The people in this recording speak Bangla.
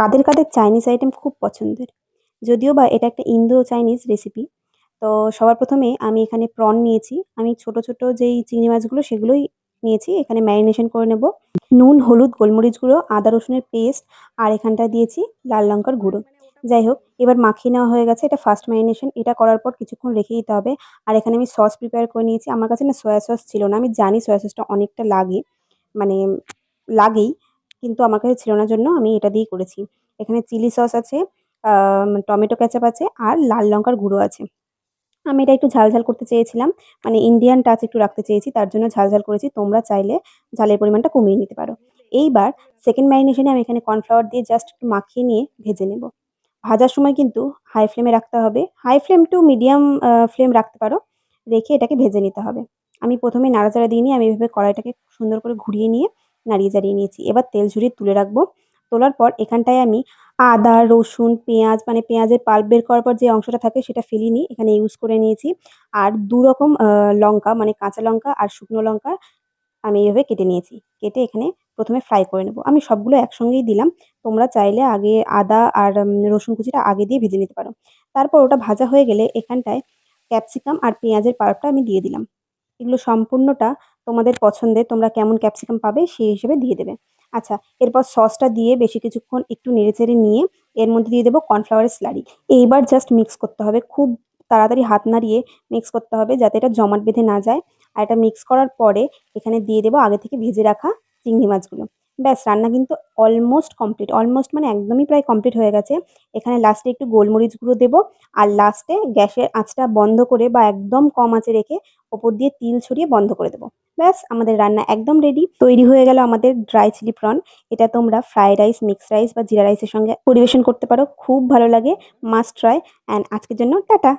কাদের কাদের চাইনিজ আইটেম খুব পছন্দের। যদিও বা এটা একটা ইন্দো চাইনিজ রেসিপি। তো সবার প্রথমে আমি এখানে প্রন নিয়েছি। আমি ছোট, ছোট যেই চিংড়ি মাছগুলো সেগুলোই নিয়েছি। এখানে ম্যারিনেশন করে নেব। নুন, হলুদ, গোলমরিচ গুঁড়ো, আদা রসুনের পেস্ট আর এখানটায় দিয়েছি লাল লঙ্কার গুঁড়ো। যাই হোক, এবার মাখিয়ে নেওয়া হয়ে গেছে। এটা ফার্স্ট ম্যারিনেশন। এটা করার পর কিছুক্ষণ রেখে দিতে হবে। আর এখানে আমি সস প্রিপেয়ার করে নিয়েছি। আমার কাছে না সয়া সস ছিল না। আমি জানি সয়া সসটা অনেকটা লাগে, মানে লাগেই। কিন্তু আমার কাছে ছিল না জন্য আমি এটা দিয়েই করেছি। এখানে চিলি সস আছে, টমেটো কেচাপ আছে আর লাল লঙ্কার গুঁড়ো আছে। আমি এটা একটু ঝাল, ঝাল করতে চেয়েছিলাম। মানে ইন্ডিয়ান টাচ একটু রাখতে চেয়েছি। তার জন্য ঝাল, ঝাল করেছি। তোমরা চাইলে ঝালের পরিমাণটা কমিয়ে নিতে পারো। এইবার সেকেন্ড ম্যারিনেশন এ আমি এখানে কর্নফ্লাওয়ার দিয়ে জাস্ট একটু মাখিয়ে নিয়ে ভেজে নেব। ভাজার সময় কিন্তু হাই ফ্লেমে রাখতে হবে। High flame to medium flame রাখতে পারো। রেখে এটাকে ভেজে নিতে হবে। আমি ১ম এ নাড়াচাড়া দিইনি। আমি এভাবে কড়াইটাকে সুন্দর করে ঘুরিয়ে নিয়ে নাড়িয়ে চাড়িয়ে নিয়েছি। এবার তেল ঝরিয়ে তুলে রাখবো। তোলার পর এখানটায় আমি আদা, রসুন, পেঁয়াজ মানে পেঁয়াজের পাল্প বের করার পর যে অংশটা থাকে সেটা ফেলিনি। এখানে ইউজ করে নিয়েছি। আর ২ রকম লঙ্কা মানে কাঁচা লঙ্কা আর শুকনো লঙ্কা আমি এভাবে কেটে নিয়েছি। কেটে এখানে ১ম এ ফ্রাই করে নেব। আমি সবগুলো একসঙ্গেই দিলাম। তোমরা চাইলে আগে আদা আর রসুন কুচিটা আগে দিয়ে ভেজে নিতে পারো। তারপর ওটা ভাজা হয়ে গেলে এখানটায় ক্যাপসিকাম আর পেঁয়াজের পাল্পটা আমি দিয়ে দিলাম। এগুলো সম্পূর্ণটা তোমাদের পছন্দের। তোমরা কেমন ক্যাপসিকাম পাবে সেই হিসেবে দিয়ে দেবে। আচ্ছা, এরপর সসটা দিয়ে বেশি কিছুক্ষণ একটু নেড়েচেড়ে নিয়ে এর মধ্যে দিয়ে দেবো কর্নফ্লাওয়ারের স্লারি। এইবার জাস্ট মিক্স করতে হবে। খুব তাড়াতাড়ি হাত নাড়িয়ে মিক্স করতে হবে যাতে এটা জমাট বেঁধে না যায়। আর এটা মিক্স করার পরে এখানে দিয়ে দেবো আগে থেকে ভেজে রাখা চিংড়ি মাছগুলো। ব্যাস রান্না কিন্তু অলমোস্ট কমপ্লিট। অলমোস্ট মানে একদমই প্রায় কমপ্লিট হয়ে গেছে। এখানে লাস্টে একটু গোলমরিচ গুঁড়ো দেবো। আর লাস্টে গ্যাসের আঁচটা বন্ধ করে বা একদম কম আঁচে রেখে ওপর দিয়ে তিল ছড়িয়ে বন্ধ করে দেবো। ব্যাস আমাদের রান্না একদম রেডি। তৈরি হয়ে গেল আমাদের ড্রাই চিলি প্রন। এটা তোমরা ফ্রাইড রাইস, মিক্সড রাইস বা জিরা রাইসের সঙ্গে পরিবেশন করতে পারো। খুব ভালো লাগে। Must try. অ্যান্ড আজকের জন্য টাটা।